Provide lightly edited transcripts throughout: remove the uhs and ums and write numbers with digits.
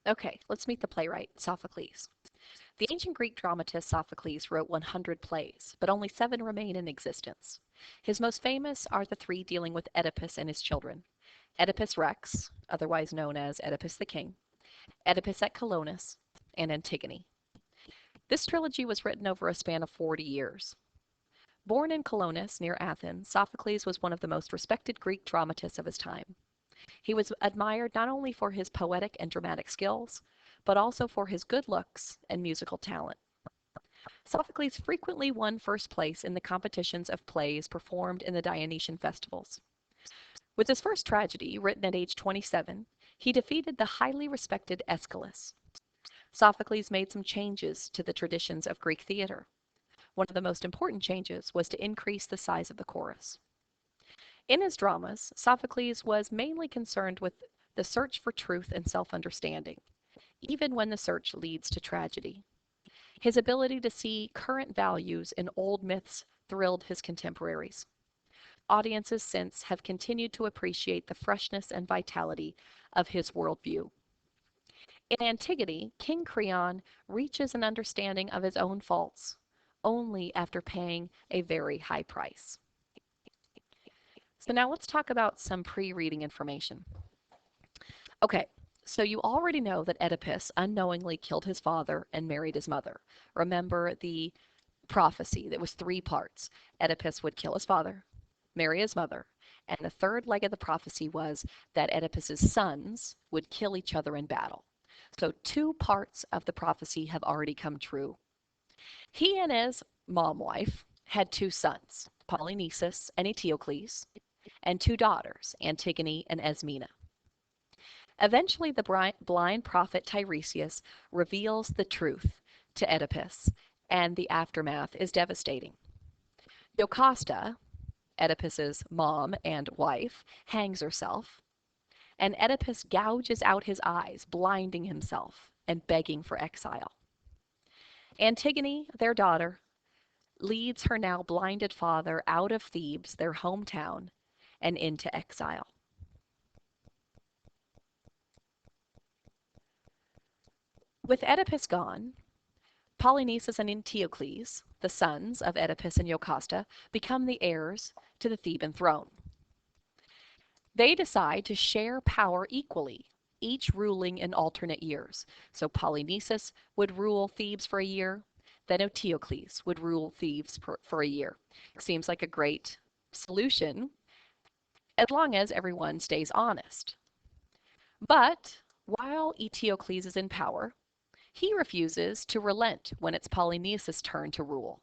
Okay, let's meet the playwright, Sophocles. The ancient Greek dramatist Sophocles wrote 100 plays, but only 7 remain in existence. His most famous are the 3 dealing with Oedipus and his children: Oedipus Rex, otherwise known as Oedipus the King, Oedipus at Colonus, and Antigone. This trilogy was written over a span of 40 years. Born in Colonus, near Athens, Sophocles was one of the most respected Greek dramatists of his time. He was admired not only for his poetic and dramatic skills, but also for his good looks and musical talent. Sophocles frequently won first place in the competitions of plays performed in the Dionysian festivals. With his first tragedy, written at age 27, he defeated the highly respected Aeschylus. Sophocles made some changes to the traditions of Greek theater. One of the most important changes was to increase the size of the chorus. In his dramas, Sophocles was mainly concerned with the search for truth and self-understanding, even when the search leads to tragedy. His ability to see current values in old myths thrilled his contemporaries. Audiences since have continued to appreciate the freshness and vitality of his worldview. In Antigone, King Creon reaches an understanding of his own faults only after paying a very high price. So now let's talk about some pre-reading information. Okay, so you already know that Oedipus unknowingly killed his father and married his mother. Remember the prophecy that was 3 parts. Oedipus would kill his father, marry his mother, and the third leg of the prophecy was that Oedipus's sons would kill each other in battle. So 2 parts of the prophecy have already come true. He and his mom wife had 2 sons, Polynices and Eteocles, and 2 daughters, Antigone and Esmina. Eventually, the blind prophet Tiresias reveals the truth to Oedipus, and the aftermath is devastating. Jocasta, Oedipus's mom and wife, hangs herself, and Oedipus gouges out his eyes, blinding himself and begging for exile. Antigone, their daughter, leads her now blinded father out of Thebes, their hometown, and into exile. With Oedipus gone, Polynices and Eteocles, the sons of Oedipus and Jocasta, become the heirs to the Theban throne. They decide to share power equally, each ruling in alternate years. So Polynices would rule Thebes for a year, then Eteocles would rule Thebes for a year. Seems like a great solution as long as everyone stays honest. But while Eteocles is in power, he refuses to relent when it's Polynices' turn to rule,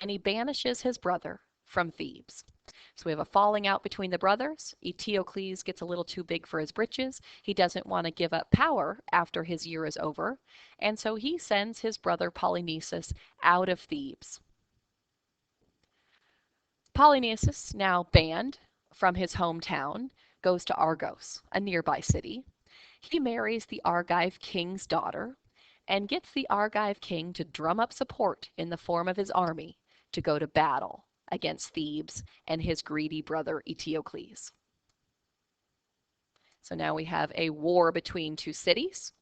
and he banishes his brother from Thebes. So we have a falling out between the brothers. Eteocles gets a little too big for his britches. He doesn't want to give up power after his year is over, and so he sends his brother Polynices out of Thebes. Polynices, now banned from his hometown, goes to Argos, a nearby city. He marries the Argive king's daughter and gets the Argive king to drum up support in the form of his army to go to battle against Thebes and his greedy brother Eteocles. So now we have a war between 2 cities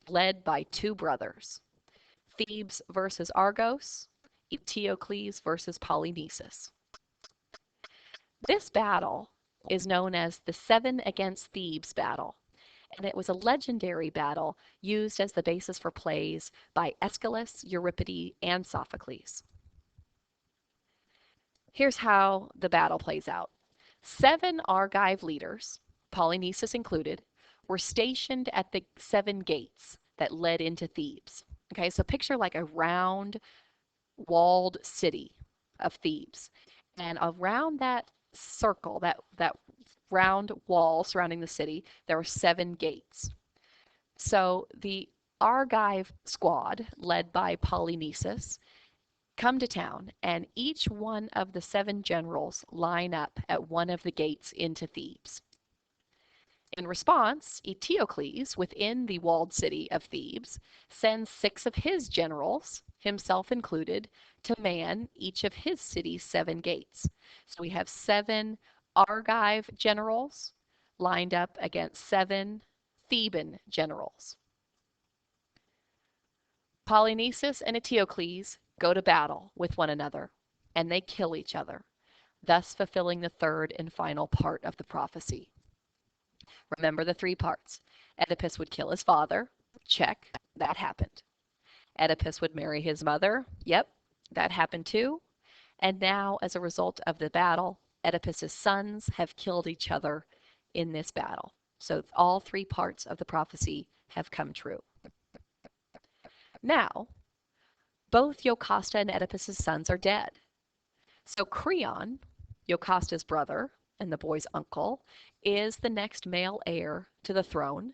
led by 2 brothers: Thebes versus Argos, Eteocles versus Polynices. This battle is known as the 7 against Thebes battle, and it was a legendary battle used as the basis for plays by Aeschylus, Euripides, and Sophocles. Here's how the battle plays out. 7 Argive leaders, Polynices included, were stationed at the 7 gates that led into Thebes. Okay, so picture like a round walled city of Thebes. And around that circle, that round wall surrounding the city, there were 7 gates. So the Argive squad, led by Polynices, come to town, and each one of the 7 generals line up at one of the gates into Thebes. In response, Eteocles, within the walled city of Thebes, sends 6 of his generals, himself included, to man each of his city's 7 gates. So we have 7 Argive generals lined up against 7 Theban generals. Polynices and Eteocles go to battle with one another, and they kill each other, thus fulfilling the third and final part of the prophecy. Remember the three parts. Oedipus would kill his father. Check. That happened. Oedipus would marry his mother. Yep, that happened too. And now, as a result of the battle, Oedipus's sons have killed each other in this battle. So all three parts of the prophecy have come true. Now, both Jocasta and Oedipus's sons are dead. So Creon, Jocasta's brother and the boy's uncle, is the next male heir to the throne,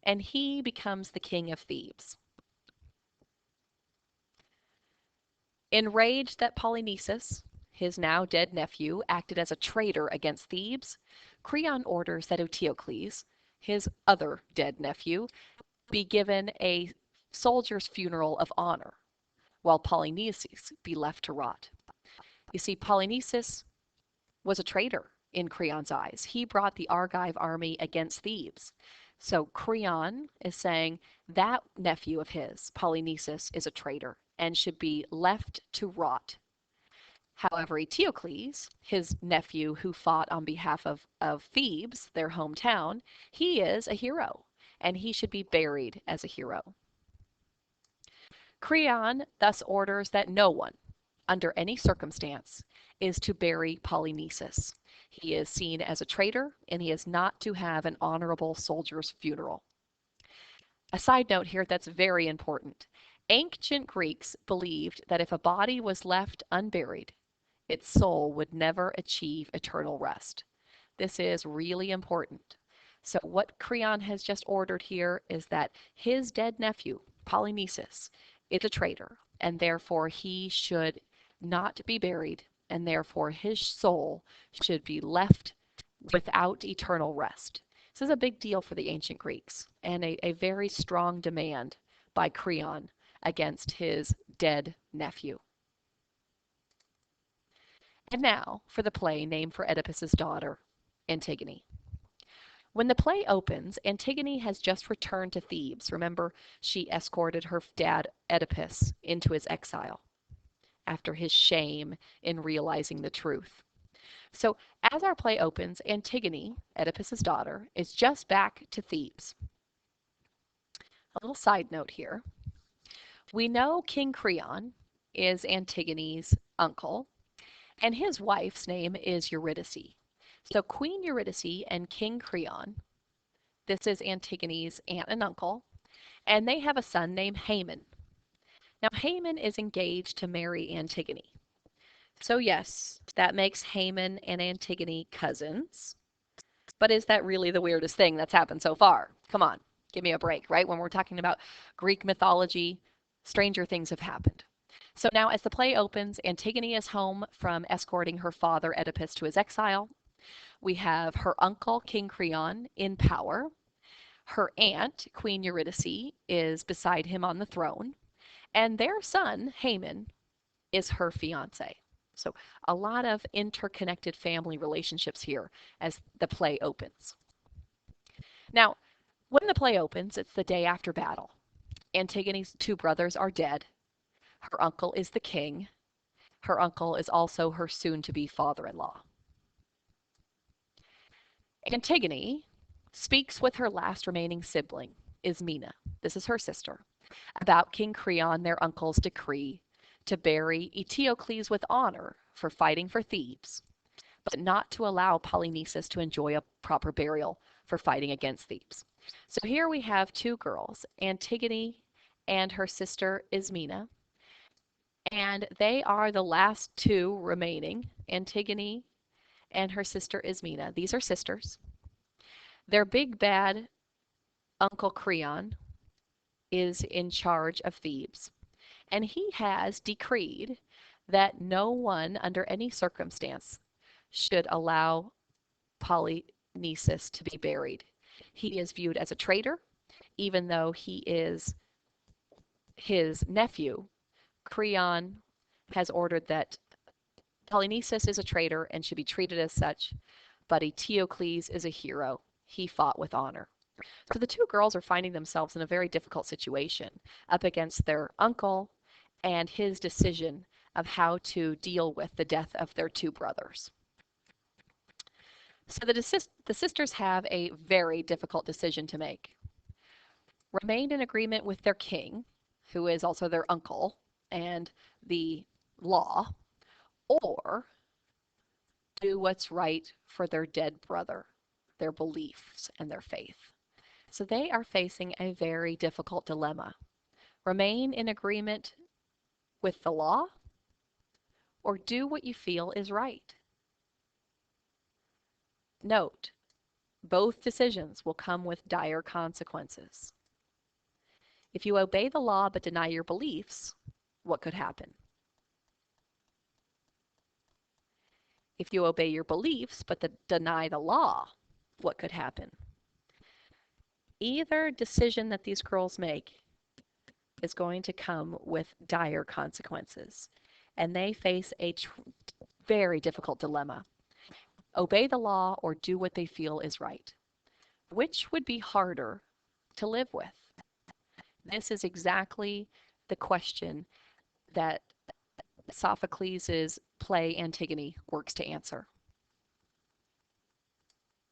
and he becomes the king of Thebes. Enraged that Polynices, his now dead nephew, acted as a traitor against Thebes, Creon orders that Eteocles, his other dead nephew, be given a soldier's funeral of honor, while Polynices be left to rot. You see, Polynices was a traitor in Creon's eyes. He brought the Argive army against Thebes. So Creon is saying that nephew of his, Polynices, is a traitor and should be left to rot. However, Eteocles, his nephew who fought on behalf of Thebes, their hometown, he is a hero, and he should be buried as a hero. Creon thus orders that no one, under any circumstance, is to bury Polynices. He is seen as a traitor, and he is not to have an honorable soldier's funeral. A side note here that's very important. Ancient Greeks believed that if a body was left unburied, its soul would never achieve eternal rest. This is really important. So what Creon has just ordered here is that his dead nephew, Polynices, is a traitor, and therefore he should not be buried, and therefore his soul should be left without eternal rest. This is a big deal for the ancient Greeks, and a very strong demand by Creon against his dead nephew. And now for the play named for Oedipus's daughter, Antigone. When the play opens, Antigone has just returned to Thebes. Remember, she escorted her dad Oedipus into his exile after his shame in realizing the truth. So as our play opens, Antigone, Oedipus's daughter, is just back to Thebes. A little side note here. We know King Creon is Antigone's uncle, and his wife's name is Eurydice. So Queen Eurydice and King Creon, this is Antigone's aunt and uncle, and they have a son named Haman. Now Haman is engaged to marry Antigone. So yes, that makes Haman and Antigone cousins. But is that really the weirdest thing that's happened so far? Come on, give me a break, right? When we're talking about Greek mythology, stranger things have happened. So now as the play opens, Antigone is home from escorting her father Oedipus to his exile. We have her uncle, King Creon, in power. Her aunt, Queen Eurydice, is beside him on the throne. And their son, Haman, is her fiance. So a lot of interconnected family relationships here as the play opens. Now, when the play opens, it's the day after battle. Antigone's two brothers are dead. Her uncle is the king. Her uncle is also her soon-to-be father-in-law. Antigone speaks with her last remaining sibling, Ismena, this is her sister, about King Creon, their uncle's decree to bury Eteocles with honor for fighting for Thebes, but not to allow Polynices to enjoy a proper burial for fighting against Thebes. So here we have two girls, Antigone and her sister Ismena, and they are the last two remaining, Antigone and her sister Ismena. These are sisters. Their big bad Uncle Creon is in charge of Thebes, and he has decreed that no one under any circumstance should allow Polynices to be buried. He is viewed as a traitor, even though he is his nephew. Creon has ordered that Polynices is a traitor and should be treated as such, but Eteocles is a hero. He fought with honor. So the two girls are finding themselves in a very difficult situation up against their uncle and his decision of how to deal with the death of their two brothers. So the sisters have a very difficult decision to make. Remain in agreement with their king, who is also their uncle, and the law, or do what's right for their dead brother, their beliefs and their faith. So they are facing a very difficult dilemma. Remain in agreement with the law, or do what you feel is right. Note, both decisions will come with dire consequences. If you obey the law but deny your beliefs, what could happen? If you obey your beliefs but deny the law, what could happen? Either decision that these girls make is going to come with dire consequences, and they face a very difficult dilemma. Obey the law or do what they feel is right. Which would be harder to live with? This is exactly the question that Sophocles' play Antigone works to answer.